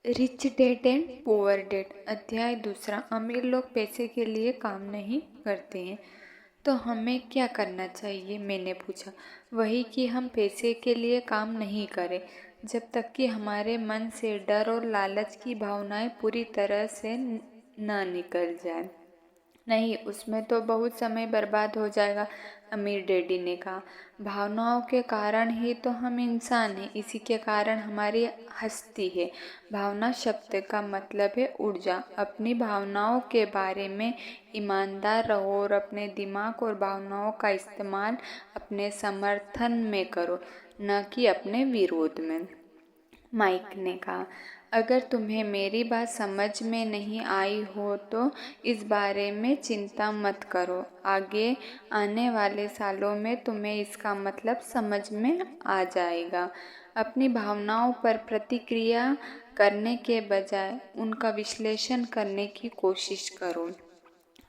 Rich dad and poor dad अध्याय दूसरा। अमीर लोग पैसे के लिए काम नहीं करते हैं तो हमें क्या करना चाहिए, मैंने पूछा। वही कि हम पैसे के लिए काम नहीं करें जब तक कि हमारे मन से डर और लालच की भावनाएं पूरी तरह से न निकल जाए। नहीं, उसमें तो बहुत समय बर्बाद हो जाएगा, अमीर डैडी ने कहा। भावनाओं के कारण ही तो हम इंसान हैं, इसी के कारण हमारी हस्ती है। भावना शब्द का मतलब है ऊर्जा। अपनी भावनाओं के बारे में ईमानदार रहो और अपने दिमाग और भावनाओं का इस्तेमाल अपने समर्थन में करो, न कि अपने विरोध में, माइक ने कहा। अगर तुम्हें मेरी बात समझ में नहीं आई हो तो इस बारे में चिंता मत करो। आगे आने वाले सालों में तुम्हें इसका मतलब समझ में आ जाएगा। अपनी भावनाओं पर प्रतिक्रिया करने के बजाय उनका विश्लेषण करने की कोशिश करो।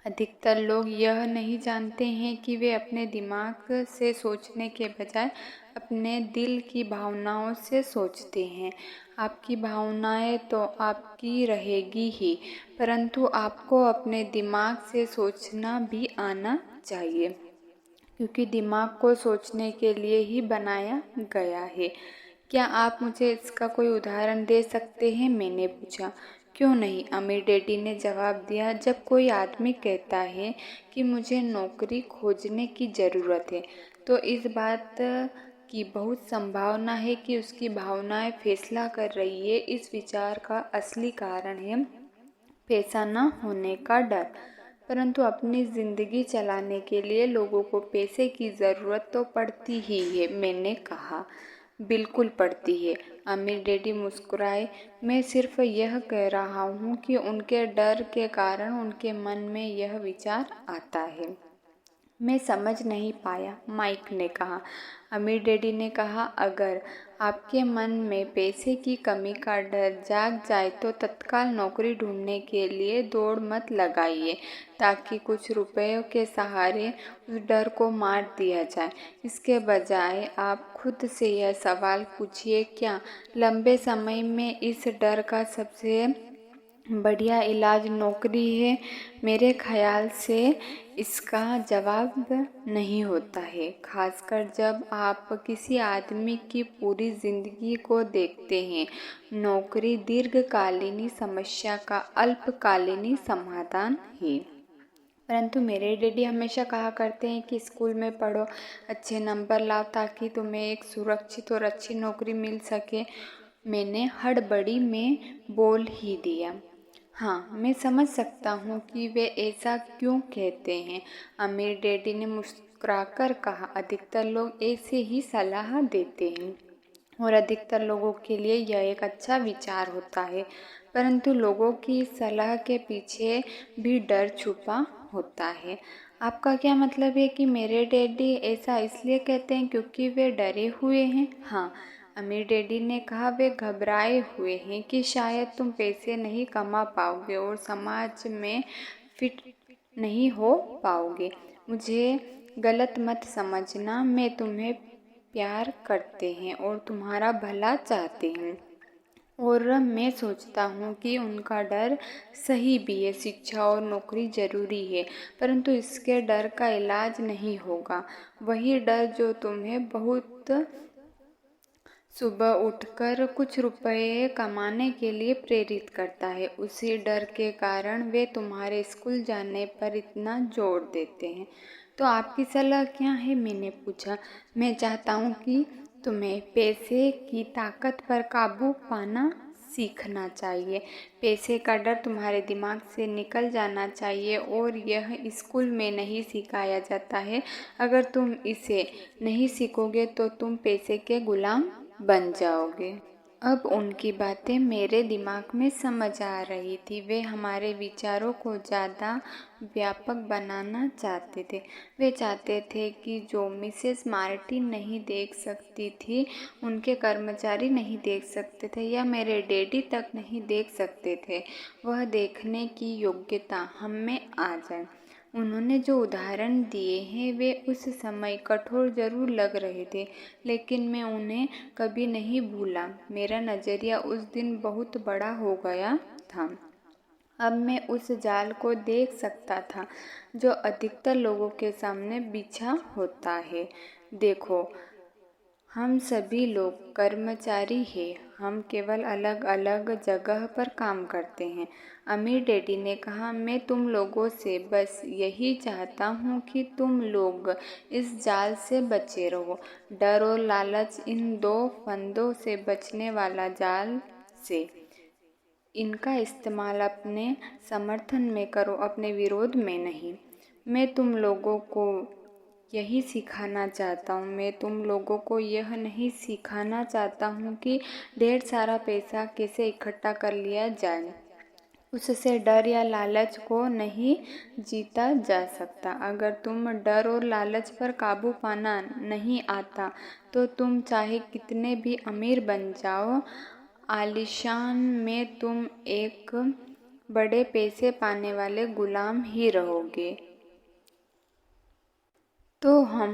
अधिकतर लोग यह नहीं जानते हैं कि वे अपने दिमाग से सोचने के बजाय अपने दिल की भावनाओं से सोचते हैं। आपकी भावनाएं तो आपकी रहेगी ही, परंतु आपको अपने दिमाग से सोचना भी आना चाहिए, क्योंकि दिमाग को सोचने के लिए ही बनाया गया है। क्या आप मुझे इसका कोई उदाहरण दे सकते हैं, मैंने पूछा। क्यों नहीं, अमीर डैडी ने जवाब दिया। जब कोई आदमी कहता है कि मुझे नौकरी खोजने की ज़रूरत है तो इस बात की बहुत संभावना है कि उसकी भावनाएं फैसला कर रही है। इस विचार का असली कारण है पैसा न होने का डर। परंतु अपनी ज़िंदगी चलाने के लिए लोगों को पैसे की ज़रूरत तो पड़ती ही है, मैंने कहा। बिल्कुल पड़ती है, अमीर डैडी मुस्कुराए। मैं सिर्फ यह कह रहा हूँ कि उनके डर के कारण उनके मन में यह विचार आता है। मैं समझ नहीं पाया, माइक ने कहा। अमीर डैडी ने कहा, अगर आपके मन में पैसे की कमी का डर जाग जाए तो तत्काल नौकरी ढूंढने के लिए दौड़ मत लगाइए, ताकि कुछ रुपयों के सहारे उस डर को मार दिया जाए। इसके बजाय आप खुद से यह सवाल पूछिए, क्या लंबे समय में इस डर का सबसे बढ़िया इलाज नौकरी है? मेरे ख्याल से इसका जवाब नहीं होता है, खासकर जब आप किसी आदमी की पूरी जिंदगी को देखते हैं। नौकरी दीर्घकालीन समस्या का अल्पकालीन समाधान है। परंतु मेरे डैडी हमेशा कहा करते हैं कि स्कूल में पढ़ो, अच्छे नंबर लाओ, ताकि तुम्हें एक सुरक्षित और अच्छी नौकरी मिल सके। मैंने हड़बड़ी में बोल ही दिया। हाँ, मैं समझ सकता हूँ कि वे ऐसा क्यों कहते हैं, अमीर डैडी ने मुस्कुराकर कहा। अधिकतर लोग ऐसे ही सलाह देते हैं और अधिकतर लोगों के लिए यह एक अच्छा विचार होता है, परंतु लोगों की सलाह के पीछे भी डर छुपा होता है। आपका क्या मतलब है कि मेरे डैडी ऐसा इसलिए कहते हैं क्योंकि वे डरे हुए हैं? हाँ, अमीर डैडी ने कहा। वे घबराए हुए हैं कि शायद तुम पैसे नहीं कमा पाओगे और समाज में फिट नहीं हो पाओगे। मुझे गलत मत समझना, मैं तुम्हें प्यार करते हैं और तुम्हारा भला चाहते हैं, और मैं सोचता हूँ कि उनका डर सही भी है। शिक्षा और नौकरी ज़रूरी है, परंतु इसके डर का इलाज नहीं होगा वही डर जो तुम्हें बहुत सुबह उठकर कुछ रुपए कमाने के लिए प्रेरित करता है। उसी डर के कारण वे तुम्हारे स्कूल जाने पर इतना जोर देते हैं। तो आपकी सलाह क्या है, मैंने पूछा। मैं चाहता हूँ कि तुम्हें पैसे की ताकत पर काबू पाना सीखना चाहिए। पैसे का डर तुम्हारे दिमाग से निकल जाना चाहिए और यह स्कूल में नहीं सिखाया जाता है। अगर तुम इसे नहीं सीखोगे तो तुम पैसे के गुलाम बन जाओगे। अब उनकी बातें मेरे दिमाग में समझ आ रही थी। वे हमारे विचारों को ज़्यादा व्यापक बनाना चाहते थे। वे चाहते थे कि जो मिसेस मार्टिन नहीं देख सकती थी, उनके कर्मचारी नहीं देख सकते थे या मेरे डैडी तक नहीं देख सकते थे, वह देखने की योग्यता हम में आ जाए। उन्होंने जो उदाहरण दिए हैं वे उस समय कठोर जरूर लग रहे थे, लेकिन मैं उन्हें कभी नहीं भूला। मेरा नज़रिया उस दिन बहुत बड़ा हो गया था। अब मैं उस जाल को देख सकता था जो अधिकतर लोगों के सामने बिछा होता है। देखो, हम सभी लोग कर्मचारी हैं, हम केवल अलग अलग जगह पर काम करते हैं। अमीर डैडी ने कहा, मैं तुम लोगों से बस यही चाहता हूँ कि तुम लोग इस जाल से बचे रहो, डर और लालच, इन दो फंदों से बचने वाला जाल से। इनका इस्तेमाल अपने समर्थन में करो, अपने विरोध में नहीं। मैं तुम लोगों को यही सिखाना चाहता हूँ। मैं तुम लोगों को यह नहीं सिखाना चाहता हूँ कि ढेर सारा पैसा कैसे इकट्ठा कर लिया जाए। उससे डर या लालच को नहीं जीता जा सकता। अगर तुम डर और लालच पर काबू पाना नहीं आता तो तुम चाहे कितने भी अमीर बन जाओ, आलीशान में तुम एक बड़े पैसे पाने वाले गुलाम ही रहोगे। तो हम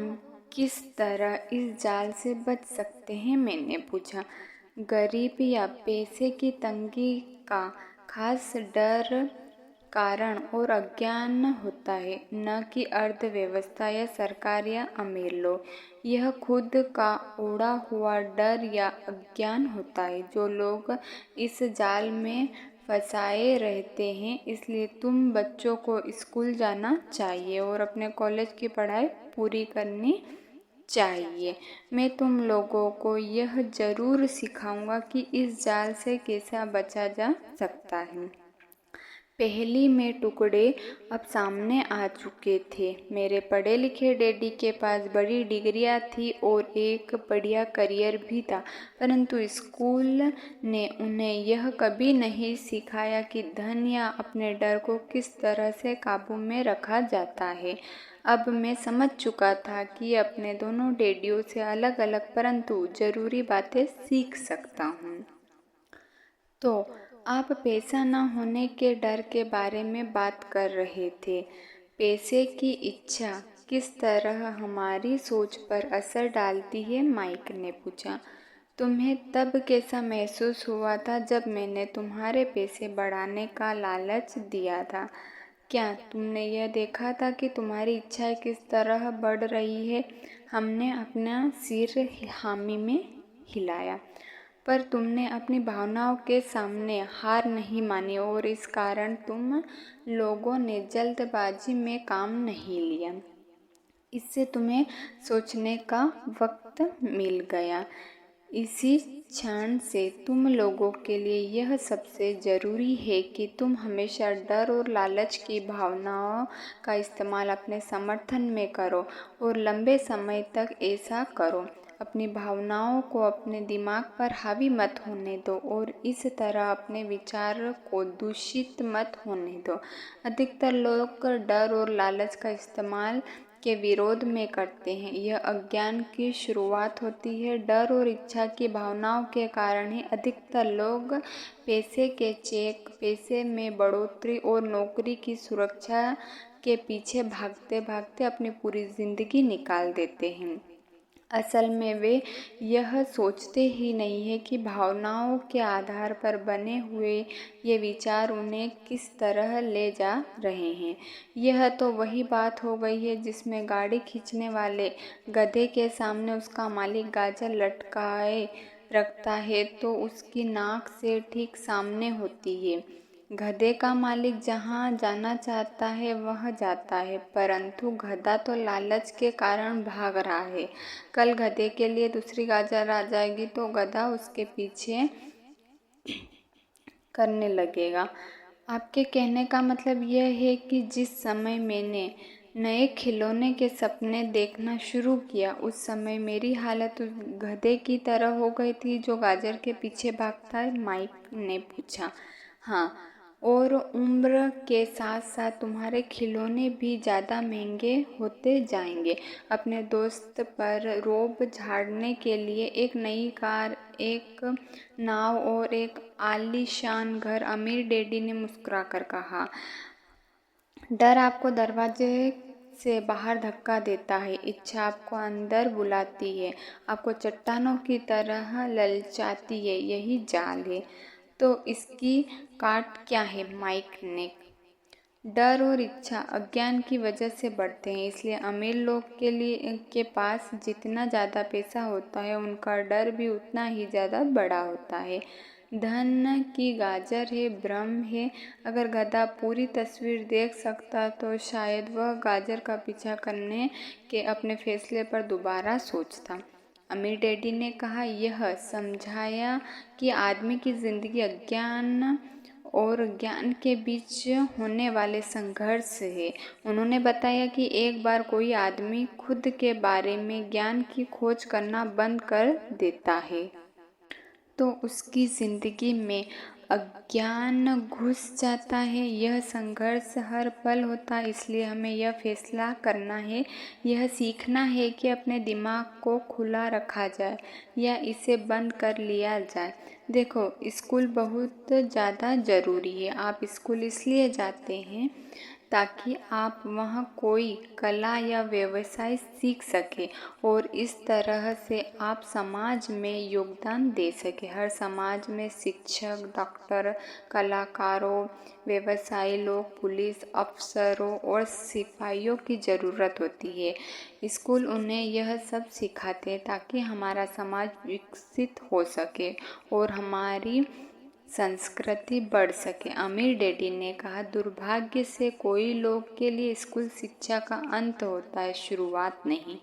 किस तरह इस जाल से बच सकते हैं? मैंने पूछा। गरीबी या पैसे की तंगी का खास डर, कारण और अज्ञान होता है, न कि अर्थव्यवस्था या सरकार या अमीर लोग। यह खुद का ओढ़ा हुआ डर या अज्ञान होता है जो लोग इस जाल में फंसाए रहते हैं। इसलिए तुम बच्चों को स्कूल जाना चाहिए और अपने कॉलेज की पढ़ाई पूरी करनी चाहिए। मैं तुम लोगों को यह जरूर सिखाऊंगा कि इस जाल से कैसे बचा जा सकता है। पहेली में टुकड़े अब सामने आ चुके थे। मेरे पढ़े लिखे डैडी के पास बड़ी डिग्रियां थी और एक बढ़िया करियर भी था, परंतु स्कूल ने उन्हें यह कभी नहीं सिखाया कि धन या अपने डर को किस तरह से काबू में रखा जाता है। अब मैं समझ चुका था कि अपने दोनों डैडियों से अलग अलग परंतु जरूरी बातें सीख सकता हूँ। तो आप पैसा न होने के डर के बारे में बात कर रहे थे। पैसे की इच्छा किस तरह हमारी सोच पर असर डालती है? माइक ने पूछा। तुम्हें तब कैसा महसूस हुआ था जब मैंने तुम्हारे पैसे बढ़ाने का लालच दिया था? क्या तुमने यह देखा था कि तुम्हारी इच्छाएं किस तरह बढ़ रही है? हमने अपना सिर हामी में हिलाया। पर तुमने अपनी भावनाओं के सामने हार नहीं मानी और इस कारण तुम लोगों ने जल्दबाजी में काम नहीं लिया। इससे तुम्हें सोचने का वक्त मिल गया। इसी क्षण से तुम लोगों के लिए यह सबसे ज़रूरी है कि तुम हमेशा डर और लालच की भावनाओं का इस्तेमाल अपने समर्थन में करो और लंबे समय तक ऐसा करो। अपनी भावनाओं को अपने दिमाग पर हावी मत होने दो और इस तरह अपने विचार को दूषित मत होने दो। अधिकतर लोग डर और लालच का इस्तेमाल के विरोध में करते हैं। यह अज्ञान की शुरुआत होती है। डर और इच्छा की भावनाओं के कारण ही अधिकतर लोग पैसे के चेक, पैसे में बढ़ोतरी और नौकरी की सुरक्षा के पीछे भागते भागते अपनी पूरी जिंदगी निकाल देते हैं। असल में वे यह सोचते ही नहीं है कि भावनाओं के आधार पर बने हुए ये विचार उन्हें किस तरह ले जा रहे हैं। यह तो वही बात हो गई है जिसमें गाड़ी खींचने वाले गधे के सामने उसका मालिक गाजर लटकाए रखता है तो उसकी नाक से ठीक सामने होती है। गधे का मालिक जहाँ जाना चाहता है वह जाता है, परंतु गधा तो लालच के कारण भाग रहा है। कल गधे के लिए दूसरी गाजर आ जाएगी तो गधा उसके पीछे करने लगेगा। आपके कहने का मतलब यह है कि जिस समय मैंने नए खिलौने के सपने देखना शुरू किया उस समय मेरी हालत उस गधे की तरह हो गई थी जो गाजर के पीछे भागता है? माइक ने पूछा। हाँ, और उम्र के साथ साथ तुम्हारे खिलौने भी ज़्यादा महंगे होते जाएंगे। अपने दोस्त पर रोब झाड़ने के लिए एक नई कार, एक नाव और एक आलीशान घर, अमीर डैडी ने मुस्कुराकर कहा। डर आपको दरवाजे से बाहर धक्का देता है, इच्छा आपको अंदर बुलाती है, आपको चट्टानों की तरह ललचाती है, यही जाल है। तो इसकी काट क्या है? माइक ने। डर और इच्छा अज्ञान की वजह से बढ़ते हैं, इसलिए अमीर लोग के पास जितना ज़्यादा पैसा होता है उनका डर भी उतना ही ज़्यादा बड़ा होता है। धन की गाजर है, भ्रम है। अगर गधा पूरी तस्वीर देख सकता तो शायद वह गाजर का पीछा करने के अपने फैसले पर दोबारा सोचता। अमीर डैडी ने कहा, यह समझाया कि आदमी की जिंदगी अज्ञान और ज्ञान के बीच होने वाले संघर्ष है। उन्होंने बताया कि एक बार कोई आदमी खुद के बारे में ज्ञान की खोज करना बंद कर देता है तो उसकी जिंदगी में अज्ञान घुस जाता है। यह संघर्ष हर पल होता है, इसलिए हमें यह फैसला करना है, यह सीखना है कि अपने दिमाग को खुला रखा जाए या इसे बंद कर लिया जाए। देखो, स्कूल बहुत ज़्यादा ज़रूरी है। आप स्कूल इसलिए जाते हैं ताकि आप वहाँ कोई कला या व्यवसाय सीख सकें और इस तरह से आप समाज में योगदान दे सकें। हर समाज में शिक्षक, डॉक्टर, कलाकारों, व्यवसायी लोग, पुलिस अफसरों और सिपाहियों की ज़रूरत होती है। स्कूल उन्हें यह सब सिखाते हैं ताकि हमारा समाज विकसित हो सके और हमारी संस्कृति बढ़ सके। अमीर डैडी ने कहा, दुर्भाग्य से कोई लोग के लिए स्कूल शिक्षा का अंत होता है, शुरुआत नहीं।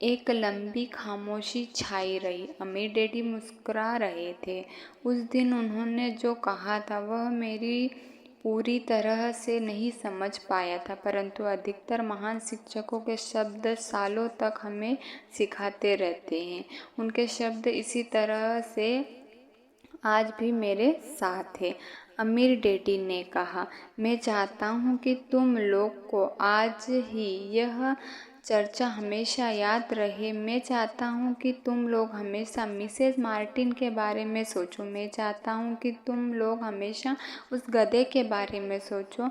एक लंबी खामोशी छाई रही। अमीर डैडी मुस्कुरा रहे थे। उस दिन उन्होंने जो कहा था वह मेरी पूरी तरह से नहीं समझ पाया था, परंतु अधिकतर महान शिक्षकों के शब्द सालों तक हमें सिखाते रहते हैं। उनके शब्द इसी तरह से आज भी मेरे साथ है। अमीर डैडी ने कहा, मैं चाहता हूँ कि तुम लोग को आज ही यह चर्चा हमेशा याद रहे। मैं चाहता हूँ कि तुम लोग हमेशा मिसेस मार्टिन के बारे में सोचो। मैं चाहता हूँ कि तुम लोग हमेशा उस गधे के बारे में सोचो।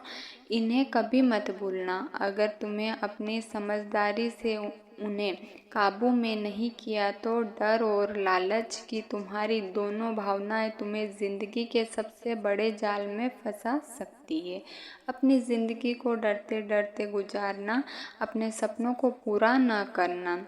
इन्हें कभी मत भूलना। अगर तुम्हें अपनी समझदारी से उन्हें काबू में नहीं किया तो डर और लालच की तुम्हारी दोनों भावनाएं तुम्हें जिंदगी के सबसे बड़े जाल में फंसा सकती है। अपनी जिंदगी को डरते डरते गुजारना, अपने सपनों को पूरा ना करना।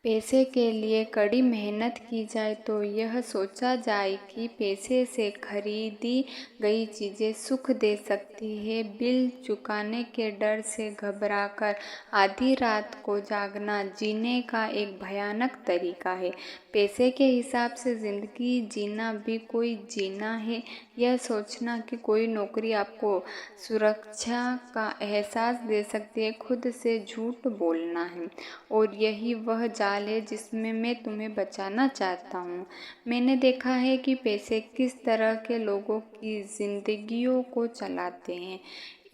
पैसे के लिए कड़ी मेहनत की जाए तो यह सोचा जाए कि पैसे से खरीदी गई चीज़ें सुख दे सकती है। बिल चुकाने के डर से घबराकर आधी रात को जागना जीने का एक भयानक तरीका है। पैसे के हिसाब से ज़िंदगी जीना भी कोई जीना है। यह सोचना कि कोई नौकरी आपको सुरक्षा का एहसास दे सकती है, खुद से झूठ बोलना है। और यही वह जाल है जिसमें मैं तुम्हें बचाना चाहता हूँ। मैंने देखा है कि पैसे किस तरह के लोगों की जिंदगियों को चलाते हैं।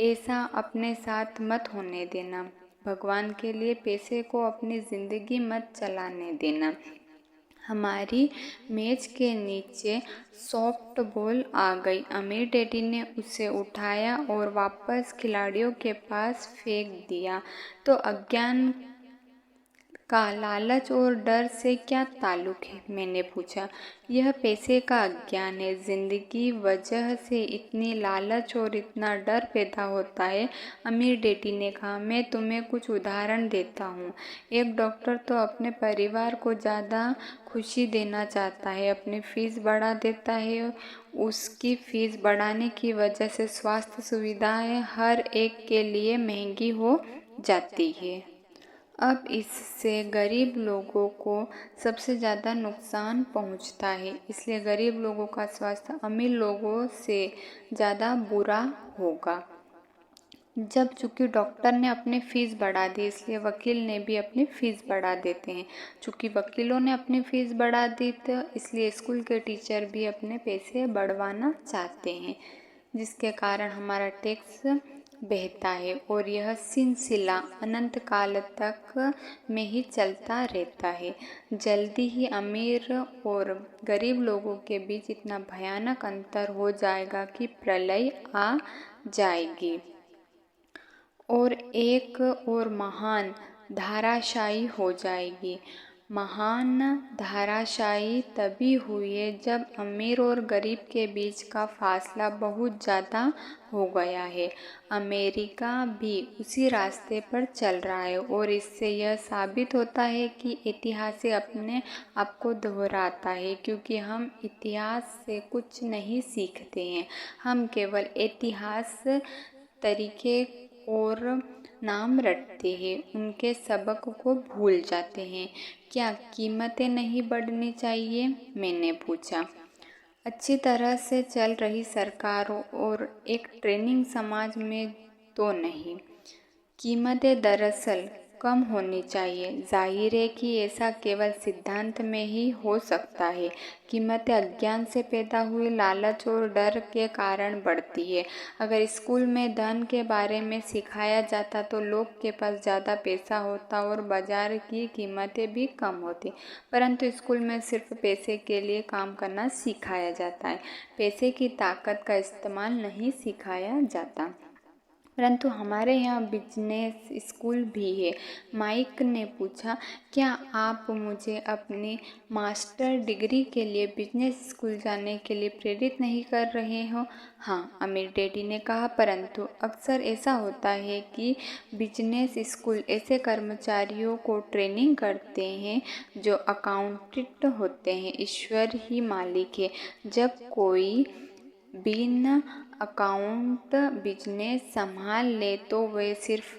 ऐसा अपने साथ मत होने देना। भगवान के लिए पैसे को अपनी ज़िंदगी मत चलाने देना। हमारी मेज के नीचे सॉफ्ट बॉल आ गई। अमीर डैडी ने उसे उठाया और वापस खिलाड़ियों के पास फेंक दिया। तो अज्ञान का लालच और डर से क्या ताल्लुक है? मैंने पूछा। यह पैसे का अज्ञान है। जिंदगी वजह से इतनी लालच और इतना डर पैदा होता है। अमीर डैडी ने कहा, मैं तुम्हें कुछ उदाहरण देता हूँ। एक डॉक्टर तो अपने परिवार को ज़्यादा खुशी देना चाहता है, अपनी फीस बढ़ा देता है। उसकी फीस बढ़ाने की वजह से स्वास्थ्य सुविधाएं हर एक के लिए महंगी हो जाती है। अब इससे गरीब लोगों को सबसे ज़्यादा नुकसान पहुंचता है, इसलिए गरीब लोगों का स्वास्थ्य अमीर लोगों से ज़्यादा बुरा होगा। जब चूँकि डॉक्टर ने अपनी फ़ीस बढ़ा दी, इसलिए वकील ने भी अपनी फ़ीस बढ़ा देते हैं। चूँकि वकीलों ने अपनी फ़ीस बढ़ा दी तो इसलिए स्कूल के टीचर भी अपने पैसे बढ़वाना चाहते हैं, जिसके कारण हमारा टैक्स बहता है और यह सिलसिला अनंत काल तक में ही चलता रहता है। जल्दी ही अमीर और गरीब लोगों के बीच इतना भयानक अंतर हो जाएगा कि प्रलय आ जाएगी। और एक और महान धाराशायी हो जाएगी। महान धाराशायी तभी हुई है जब अमीर और गरीब के बीच का फासला बहुत ज़्यादा हो गया है। अमेरिका भी उसी रास्ते पर चल रहा है और इससे यह साबित होता है कि इतिहास अपने आप को दोहराता है, क्योंकि हम इतिहास से कुछ नहीं सीखते हैं, हम केवल इतिहास तरीके और नाम रटते हैं, उनके सबक को भूल जाते हैं। क्या कीमतें नहीं बढ़नी चाहिए? मैंने पूछा। अच्छी तरह से चल रही सरकारों और एक ट्रेनिंग समाज में तो नहीं। कीमतें दरअसल कम होनी चाहिए। जाहिर है कि ऐसा केवल सिद्धांत में ही हो सकता है। कीमतें अज्ञान से पैदा हुए लालच और डर के कारण बढ़ती है। अगर स्कूल में धन के बारे में सिखाया जाता तो लोग के पास ज़्यादा पैसा होता और बाजार की कीमतें भी कम होती, परंतु स्कूल में सिर्फ पैसे के लिए काम करना सिखाया जाता है, पैसे की ताकत का इस्तेमाल नहीं सिखाया जाता। परंतु हमारे यहाँ बिजनेस स्कूल भी है। माइक ने पूछा, क्या आप मुझे अपनी मास्टर डिग्री के लिए बिजनेस स्कूल जाने के लिए प्रेरित नहीं कर रहे हो? हाँ, अमीर डैडी ने कहा, परंतु अक्सर ऐसा होता है कि बिजनेस स्कूल ऐसे कर्मचारियों को ट्रेनिंग करते हैं जो अकाउंटेंट होते हैं। ईश्वर ही मालिक है। जब कोई बिन अकाउंट बिजनेस संभाल ले तो वह सिर्फ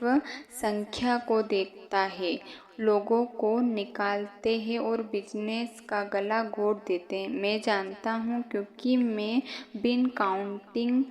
संख्या को देखता है, लोगों को निकालते हैं और बिजनेस का गला घोट देते हैं। मैं जानता हूँ, क्योंकि मैं बिन काउंटिंग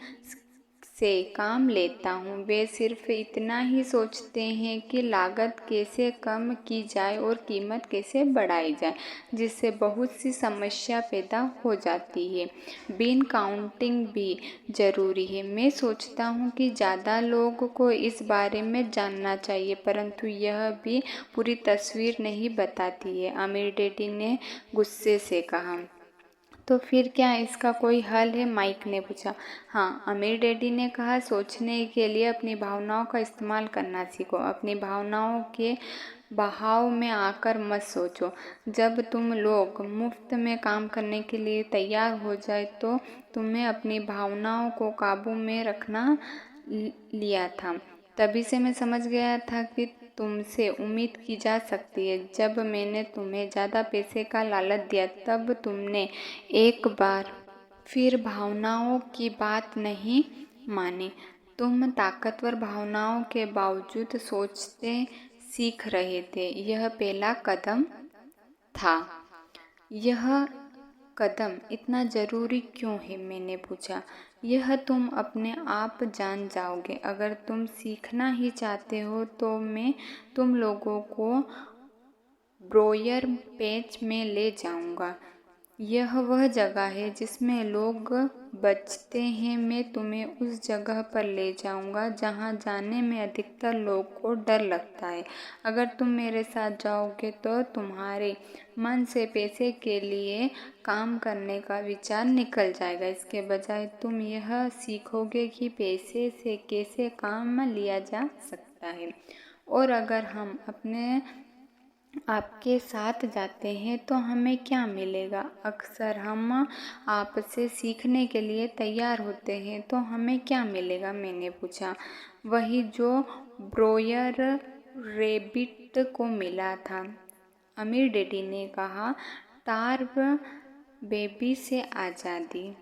से काम लेता हूँ। वे सिर्फ इतना ही सोचते हैं कि लागत कैसे कम की जाए और कीमत कैसे बढ़ाई जाए, जिससे बहुत सी समस्या पैदा हो जाती है। बिन काउंटिंग भी ज़रूरी है। मैं सोचता हूँ कि ज़्यादा लोगों को इस बारे में जानना चाहिए, परंतु यह भी पूरी तस्वीर नहीं बताती है, अमीर डैडी ने गुस्से से कहा। तो फिर क्या इसका कोई हल है? माइक ने पूछा। हाँ, अमीर डैडी ने कहा, सोचने के लिए अपनी भावनाओं का इस्तेमाल करना सीखो। अपनी भावनाओं के बहाव में आकर मत सोचो। जब तुम लोग मुफ्त में काम करने के लिए तैयार हो जाए तो तुम्हें अपनी भावनाओं को काबू में रखना लिया था। तभी से मैं समझ गया था कि तुमसे उम्मीद की जा सकती है। जब मैंने तुम्हें ज़्यादा पैसे का लालच दिया तब तुमने एक बार फिर भावनाओं की बात नहीं मानी। तुम ताकतवर भावनाओं के बावजूद सोचते सीख रहे थे। यह पहला कदम था। यह कदम इतना ज़रूरी क्यों है? मैंने पूछा। यह तुम अपने आप जान जाओगे। अगर तुम सीखना ही चाहते हो तो मैं तुम लोगों को ब्रोयर पेच में ले जाऊंगा। यह वह जगह है जिसमें लोग बचते हैं। मैं तुम्हें उस जगह पर ले जाऊंगा जहां जाने में अधिकतर लोग को डर लगता है। अगर तुम मेरे साथ जाओगे तो तुम्हारे मन से पैसे के लिए काम करने का विचार निकल जाएगा। इसके बजाय तुम यह सीखोगे कि पैसे से कैसे काम लिया जा सकता है। और अगर हम अपने आपके साथ जाते हैं तो हमें क्या मिलेगा? अक्सर हम आपसे सीखने के लिए तैयार होते हैं तो हमें क्या मिलेगा? मैंने पूछा। वही जो ब्रोयर रेबिट को मिला था, अमीर डैडी ने कहा, टार्ब बेबी से आज़ादी।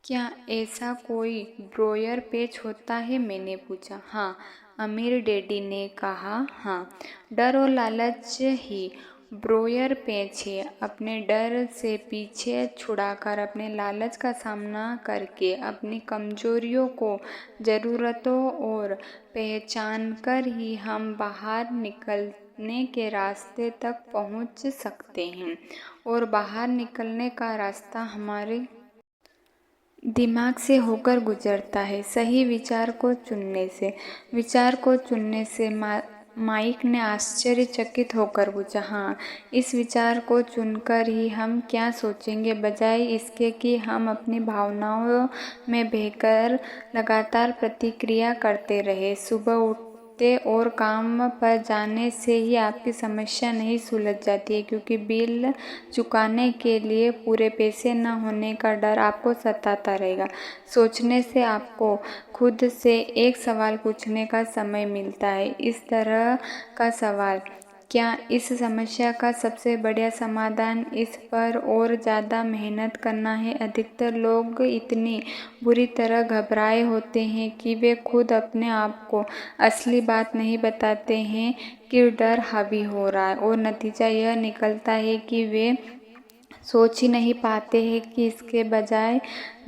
क्या ऐसा कोई ब्रोयर पेच होता है? मैंने पूछा। हाँ, अमीर डैडी ने कहा। हाँ, डर और लालच ही ब्रोयर पेच है। अपने डर से पीछे छुड़ाकर अपने लालच का सामना करके अपनी कमजोरियों को ज़रूरतों और पहचान कर ही हम बाहर निकलने के रास्ते तक पहुंच सकते हैं। और बाहर निकलने का रास्ता हमारे दिमाग से होकर गुजरता है, सही विचार को चुनने से। विचार को चुनने से माइक ने आश्चर्यचकित होकर पूछा। हाँ, इस विचार को चुनकर ही हम क्या सोचेंगे, बजाय इसके कि हम अपनी भावनाओं में बहकर लगातार प्रतिक्रिया करते रहे। सुबह उठते और काम पर जाने से ही आपकी समस्या नहीं सुलझ जाती है, क्योंकि बिल चुकाने के लिए पूरे पैसे न होने का डर आपको सताता रहेगा। सोचने से आपको खुद से एक सवाल पूछने का समय मिलता है। इस तरह का सवाल, क्या इस समस्या का सबसे बढ़िया समाधान इस पर और ज़्यादा मेहनत करना है? अधिकतर लोग इतनी बुरी तरह घबराए होते हैं कि वे खुद अपने आप को असली बात नहीं बताते हैं कि डर हावी हो रहा है, और नतीजा यह निकलता है कि वे सोच ही नहीं पाते हैं कि इसके बजाय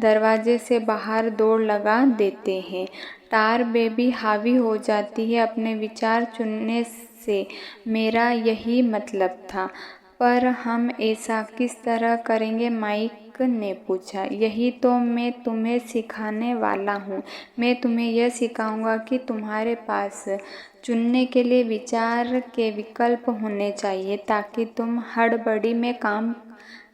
दरवाजे से बाहर दौड़ लगा देते हैं। टार बेबी हावी हो जाती है अपने विचार चुनने से, मेरा यही मतलब था। पर हम ऐसा किस तरह करेंगे? माइक ने पूछा। यही तो मैं तुम्हें सिखाने वाला हूँ। मैं तुम्हें यह सिखाऊंगा कि तुम्हारे पास चुनने के लिए विचार के विकल्प होने चाहिए, ताकि तुम हड़बड़ी में काम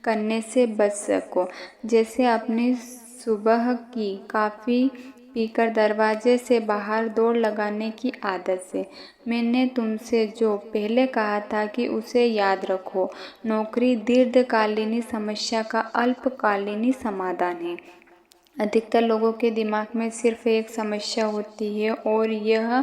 करने से बच सको। जैसे अपनी सुबह की कॉफ़ी पीकर दरवाजे से बाहर दौड़ लगाने की आदत से। मैंने तुमसे जो पहले कहा था कि उसे याद रखो, नौकरी दीर्घकालीन समस्या का अल्पकालीन समाधान है। अधिकतर लोगों के दिमाग में सिर्फ एक समस्या होती है, और यह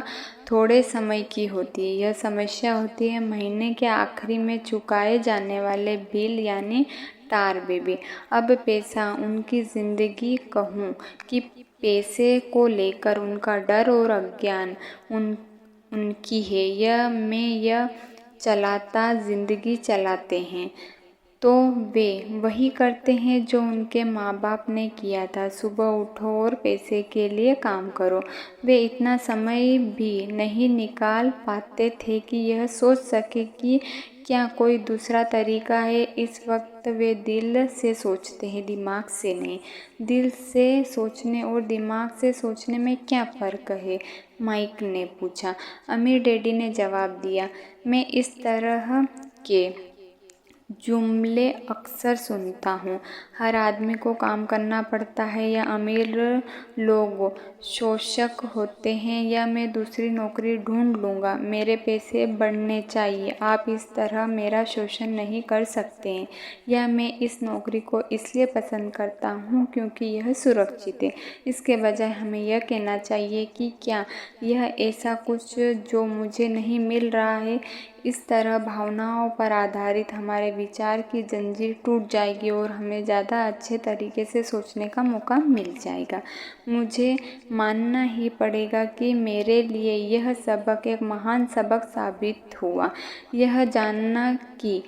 थोड़े समय की होती है। यह समस्या होती है महीने के आखिरी में चुकाए जाने वाले बिल, यानी टार बेबी। अब पैसा, उनकी ज़िंदगी कहूँ कि पैसे को लेकर उनका डर और अज्ञान उनकी है। यह चलाता ज़िंदगी चलाते हैं, तो वे वही करते हैं जो उनके माँ बाप ने किया था। सुबह उठो और पैसे के लिए काम करो। वे इतना समय भी नहीं निकाल पाते थे कि यह सोच सके कि क्या कोई दूसरा तरीका है। इस वक्त वे दिल से सोचते हैं, दिमाग से नहीं। दिल से सोचने और दिमाग से सोचने में क्या फ़र्क है? माइक ने पूछा। अमीर डैडी ने जवाब दिया, मैं इस तरह के जुमले अक्सर सुनता हूँ। हर आदमी को काम करना पड़ता है, या अमीर लोग शोषक होते हैं, या मैं दूसरी नौकरी ढूंढ लूँगा। मेरे पैसे बढ़ने चाहिए। आप इस तरह मेरा शोषण नहीं कर सकते हैं। या मैं इस नौकरी को इसलिए पसंद करता हूँ क्योंकि यह सुरक्षित है। इसके बजाय हमें यह कहना चाहिए कि क्या यह ऐसा कुछ जो मुझे नहीं मिल रहा है। इस तरह भावनाओं पर आधारित हमारे विचार की जंजीर टूट जाएगी और हमें ज़्यादा अच्छे तरीके से सोचने का मौका मिल जाएगा। मुझे मानना ही पड़ेगा कि मेरे लिए यह सबक एक महान सबक साबित हुआ। यह जानना कि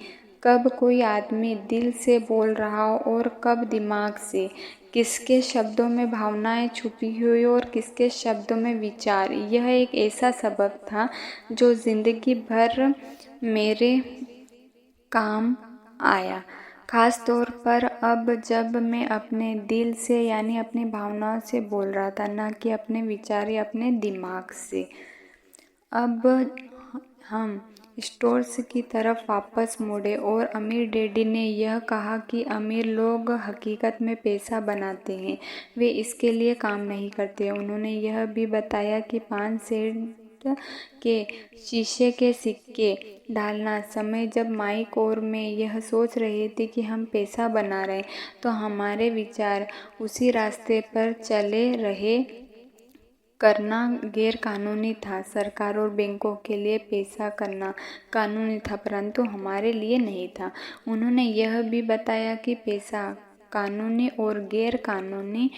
कब कोई आदमी दिल से बोल रहा हो और कब दिमाग से, किसके शब्दों में भावनाएं छुपी हुई और किसके शब्दों में विचार, यह एक ऐसा सबक था जो जिंदगी भर मेरे काम आया। खास तौर पर अब जब मैं अपने दिल से, यानी अपनी भावनाओं से बोल रहा था, ना कि अपने विचार या अपने दिमाग से। अब हम स्टोर्स की तरफ वापस मुड़े और अमीर डैडी ने यह कहा कि अमीर लोग हकीकत में पैसा बनाते हैं, वे इसके लिए काम नहीं करते। उन्होंने यह भी बताया कि 5 सेंट के शीशे के सिक्के डालना समय जब माइक और मैं यह सोच रहे थे कि हम पैसा बना रहे, तो हमारे विचार उसी रास्ते पर चले रहे। करना गैर कानूनी था। सरकार और बैंकों के लिए पैसा करना कानूनी था, परंतु हमारे लिए नहीं था। उन्होंने यह भी बताया कि पैसा कानूनी और गैर कानूनी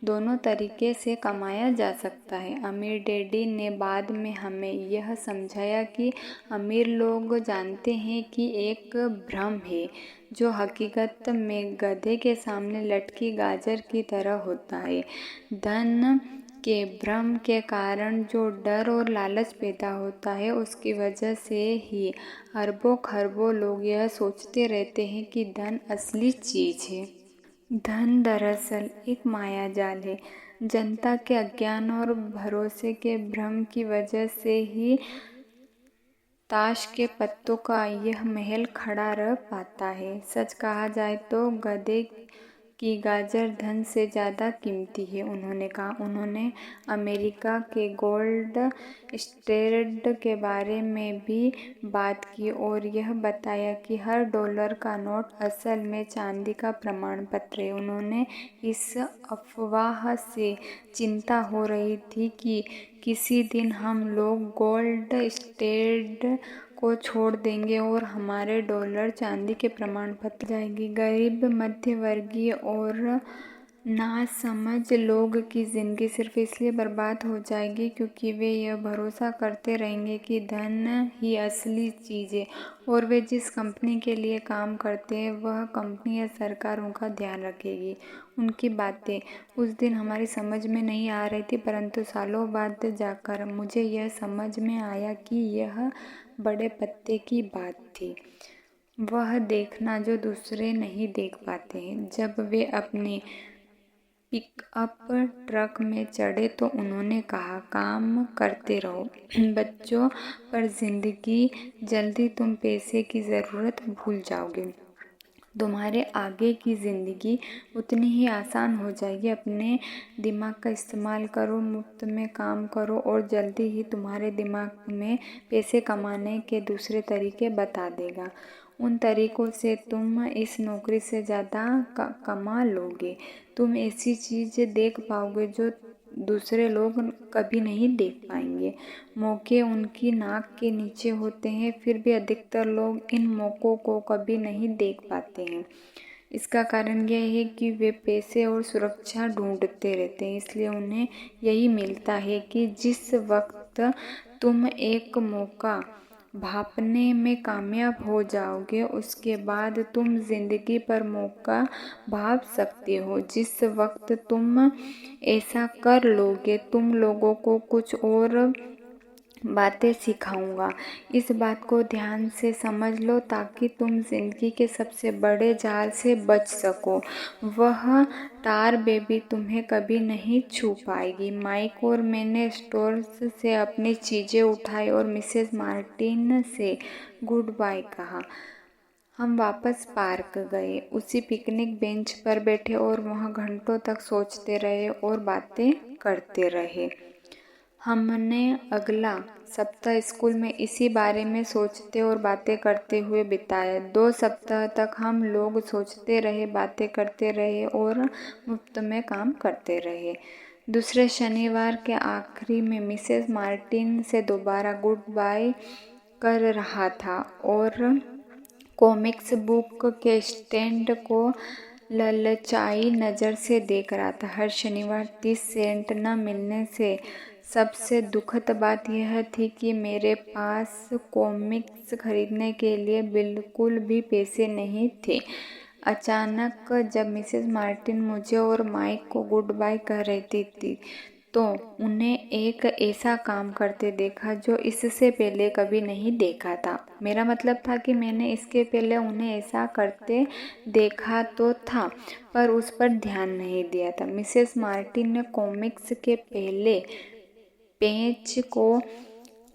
दोनों तरीके से कमाया जा सकता है। अमीर डैडी ने बाद में हमें यह समझाया कि अमीर लोग जानते हैं कि एक भ्रम है जो हकीकत में गधे के सामने लटकी गाजर की तरह होता है। धन के भ्रम के कारण जो डर और लालच पैदा होता है, उसकी वजह से ही अरबों खरबों लोग यह सोचते रहते हैं कि धन असली चीज़ है। धन दरअसल एक मायाजाल है। जनता के अज्ञान और भरोसे के भ्रम की वजह से ही ताश के पत्तों का यह महल खड़ा रह पाता है। सच कहा जाए तो गधे की गाजर धन से ज़्यादा कीमती है, उन्होंने कहा। उन्होंने अमेरिका के गोल्ड स्टैंडर्ड के बारे में भी बात की और यह बताया कि हर डॉलर का नोट असल में चांदी का प्रमाण पत्र है। उन्होंने इस अफवाह से चिंता हो रही थी कि किसी दिन हम लोग गोल्ड स्टैंडर्ड को छोड़ देंगे और हमारे डॉलर चांदी के प्रमाण पत्र जाएंगे। गरीब, मध्यवर्गीय और नासमझ लोग की ज़िंदगी सिर्फ इसलिए बर्बाद हो जाएगी क्योंकि वे यह भरोसा करते रहेंगे कि धन ही असली चीज़ है और वे जिस कंपनी के लिए काम करते हैं वह कंपनी या सरकार उनका ध्यान रखेगी। उनकी बातें उस दिन हमारी समझ में नहीं आ रही थी, परंतु सालों बाद जाकर मुझे यह समझ में आया कि यह बड़े पत्ते की बात थी। वह देखना जो दूसरे नहीं देख पाते हैं। जब वे अपने पिकअप ट्रक में चढ़े तो उन्होंने कहा, काम करते रहो बच्चों, पर जिंदगी जल्दी तुम पैसे की ज़रूरत भूल जाओगे। तुम्हारे आगे की ज़िंदगी उतनी ही आसान हो जाएगी। अपने दिमाग का इस्तेमाल करो, मुफ्त में काम करो और जल्दी ही तुम्हारे दिमाग में पैसे कमाने के दूसरे तरीके बता देगा। उन तरीकों से तुम इस नौकरी से ज़्यादा कमा लोगे। तुम ऐसी चीज़ देख पाओगे जो दूसरे लोग कभी नहीं देख पाएंगे। मौके उनकी नाक के नीचे होते हैं, फिर भी अधिकतर लोग इन मौक़ों को कभी नहीं देख पाते हैं। इसका कारण यह है कि वे पैसे और सुरक्षा ढूंढते रहते हैं, इसलिए उन्हें यही मिलता है कि जिस वक्त तुम एक मौका भांपने में कामयाब हो जाओगे उसके बाद तुम जिंदगी पर मौका भांप सकते हो। जिस वक्त तुम ऐसा कर लोगे, तुम लोगों को कुछ और बातें सिखाऊंगा। इस बात को ध्यान से समझ लो ताकि तुम जिंदगी के सबसे बड़े जाल से बच सको। वह टार बेबी तुम्हें कभी नहीं छू पाएगी। माइक और मैंने स्टोर से अपनी चीज़ें उठाई और मिसेस मार्टिन से गुड बाय कहा। हम वापस पार्क गए, उसी पिकनिक बेंच पर बैठे और वहाँ घंटों तक सोचते रहे और बातें करते रहे। हमने अगला सप्ताह स्कूल में इसी बारे में सोचते और बातें करते हुए बिताया। 2 सप्ताह तक हम लोग सोचते रहे, बातें करते रहे और मुफ्त में काम करते रहे। दूसरे शनिवार के आखिरी में मिसेस मार्टिन से दोबारा गुड बाय कर रहा था और कॉमिक्स बुक के स्टैंड को ललचाई नज़र से देख रहा था। हर शनिवार 30 सेंट न मिलने से सबसे दुखद बात यह थी कि मेरे पास कॉमिक्स खरीदने के लिए बिल्कुल भी पैसे नहीं थे। अचानक जब मिसेस मार्टिन मुझे और माइक को गुड बाय कह रही थी तो उन्हें एक ऐसा काम करते देखा जो इससे पहले कभी नहीं देखा था। मेरा मतलब था कि मैंने इसके पहले उन्हें ऐसा करते देखा तो था, पर उस पर ध्यान नहीं दिया था। मिसेस मार्टिन ने कॉमिक्स के पहले पेज को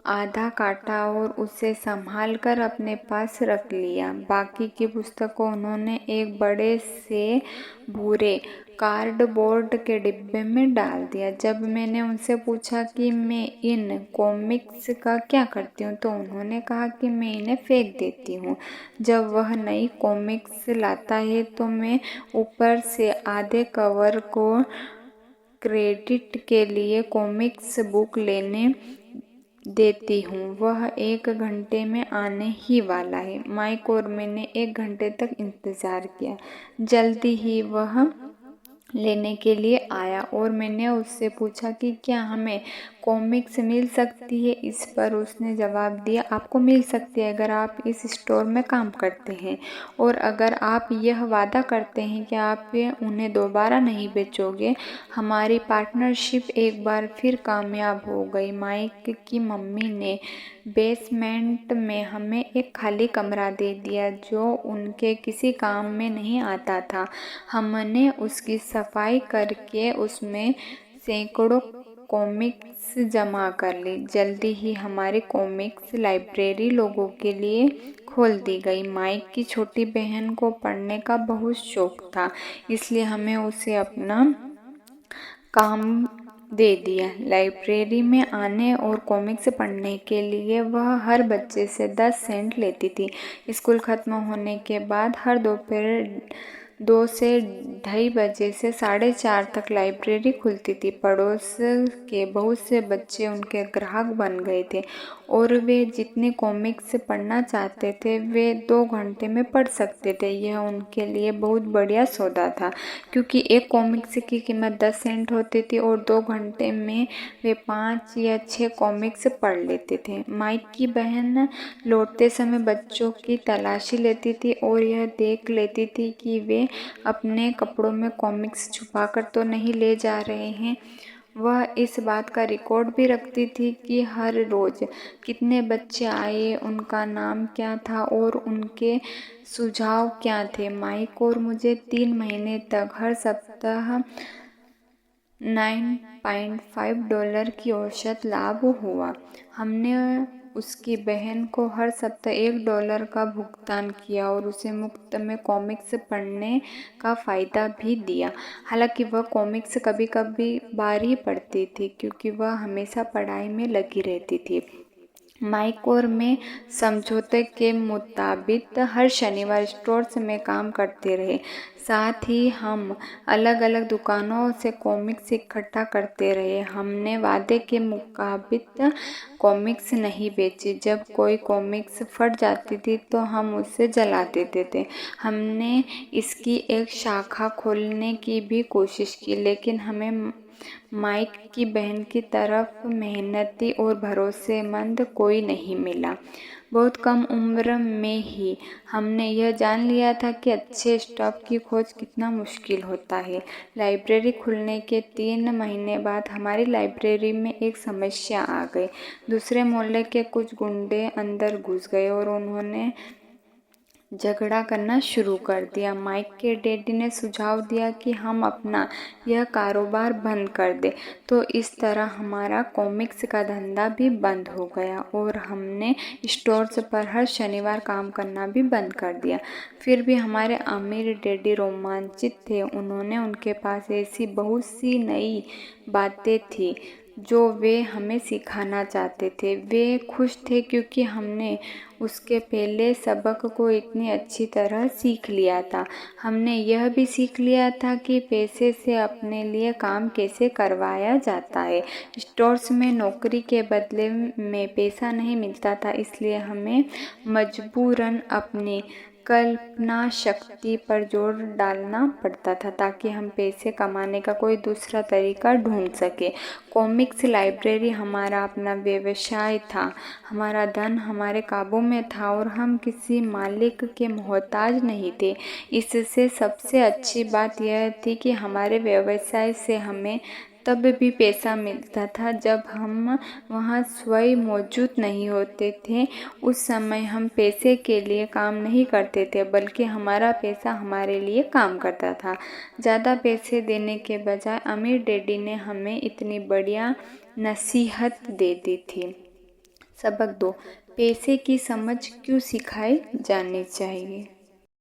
आधा काटा और उसे संभाल कर अपने पास रख लिया। बाकी की पुस्तकों उन्होंने एक बड़े से भूरे कार्डबोर्ड के डिब्बे में डाल दिया। जब मैंने उनसे पूछा कि मैं इन कॉमिक्स का क्या करती हूँ तो उन्होंने कहा कि मैं इन्हें फेंक देती हूँ। जब वह नई कॉमिक्स लाता है तो मैं ऊपर से आधे कवर को क्रेडिट के लिए कॉमिक्स बुक लेने देती हूँ। वह 1 घंटे में आने ही वाला है। माइक और मैंने 1 घंटे तक इंतज़ार किया। जल्दी ही वह लेने के लिए आया और मैंने उससे पूछा कि क्या हमें कॉमिक्स मिल सकती है। इस पर उसने जवाब दिया, आपको मिल सकती है अगर आप इस स्टोर में काम करते हैं और अगर आप यह वादा करते हैं कि आप उन्हें दोबारा नहीं बेचोगे। हमारी पार्टनरशिप एक बार फिर कामयाब हो गई। माइक की मम्मी ने बेसमेंट में हमें एक खाली कमरा दे दिया जो उनके किसी काम में नहीं आता था। हमने उसकी सफाई करके उसमें सैकड़ों कॉमिक्स जमा कर ली। जल्दी ही हमारी कॉमिक्स लाइब्रेरी लोगों के लिए खोल दी गई। माइक की छोटी बहन को पढ़ने का बहुत शौक था, इसलिए हमें उसे अपना काम दे दिया। लाइब्रेरी में आने और कॉमिक्स पढ़ने के लिए वह हर बच्चे से 10 सेंट लेती थी। स्कूल खत्म होने के बाद हर दोपहर 2 से 2:30 बजे से 4:30 तक लाइब्रेरी खुलती थी। पड़ोस के बहुत से बच्चे उनके ग्राहक बन गए थे और वे जितने कॉमिक्स पढ़ना चाहते थे वे 2 घंटे में पढ़ सकते थे। यह उनके लिए बहुत बढ़िया सौदा था, क्योंकि एक कॉमिक्स की कीमत 10 सेंट होती थी और 2 घंटे में वे 5 या 6 कॉमिक्स पढ़ लेते थे। माइक की बहन लौटते समय बच्चों की तलाशी लेती थी और यह देख लेती थी कि वे अपने कपड़ों में कॉमिक्स छुपाकर तो नहीं ले जा रहे हैं। वह इस बात का रिकॉर्ड भी रखती थी कि हर रोज़ कितने बच्चे आए, उनका नाम क्या था और उनके सुझाव क्या थे। माइक और मुझे 3 महीने तक हर सप्ताह $9.5 की औसत लाभ हुआ। हमने उसकी बहन को हर सप्ताह $1 का भुगतान किया और उसे मुफ्त में कॉमिक्स पढ़ने का फ़ायदा भी दिया। हालांकि वह कॉमिक्स कभी कभी बार ही पढ़ती थी, क्योंकि वह हमेशा पढ़ाई में लगी रहती थी। माइक और मैं समझौते के मुताबिक हर शनिवार स्टोर्स में काम करते रहे। साथ ही हम अलग अलग दुकानों से कॉमिक्स इकट्ठा करते रहे। हमने वादे के मुताबिक कॉमिक्स नहीं बेची। जब कोई कॉमिक्स फट जाती थी तो हम उसे जला देते थे। हमने इसकी एक शाखा खोलने की भी कोशिश की, लेकिन हमें माइक की बहन की तरफ मेहनती और भरोसेमंद कोई नहीं मिला। बहुत कम उम्र में ही हमने यह जान लिया था कि अच्छे स्टॉफ की खोज कितना मुश्किल होता है। लाइब्रेरी खुलने के 3 महीने बाद हमारी लाइब्रेरी में एक समस्या आ गई। दूसरे मोहल्ले के कुछ गुंडे अंदर घुस गए और उन्होंने झगड़ा करना शुरू कर दिया। माइक के डैडी ने सुझाव दिया कि हम अपना यह कारोबार बंद कर दें, तो इस तरह हमारा कॉमिक्स का धंधा भी बंद हो गया और हमने स्टोर्स पर हर शनिवार काम करना भी बंद कर दिया। फिर भी हमारे अमीर डैडी रोमांचित थे। उन्होंने उनके पास ऐसी बहुत सी नई बातें थी जो वे हमें सिखाना चाहते थे। वे खुश थे क्योंकि हमने उसके पहले सबक को इतनी अच्छी तरह सीख लिया था। हमने यह भी सीख लिया था कि पैसे से अपने लिए काम कैसे करवाया जाता है। स्टोर्स में नौकरी के बदले में पैसा नहीं मिलता था, इसलिए हमें मजबूरन अपनी कल्पना शक्ति पर जोर डालना पड़ता था ताकि हम पैसे कमाने का कोई दूसरा तरीका ढूंढ सके। कॉमिक्स लाइब्रेरी हमारा अपना व्यवसाय था। हमारा धन हमारे काबू में था और हम किसी मालिक के मोहताज नहीं थे। इससे सबसे अच्छी बात यह थी कि हमारे व्यवसाय से हमें तब भी पैसा मिलता था जब हम वहाँ स्वयं मौजूद नहीं होते थे। उस समय हम पैसे के लिए काम नहीं करते थे, बल्कि हमारा पैसा हमारे लिए काम करता था। ज़्यादा पैसे देने के बजाय अमीर डैडी ने हमें इतनी बढ़िया नसीहत दे दी थी। सबक 2, पैसे की समझ क्यों सिखाई जानी चाहिए।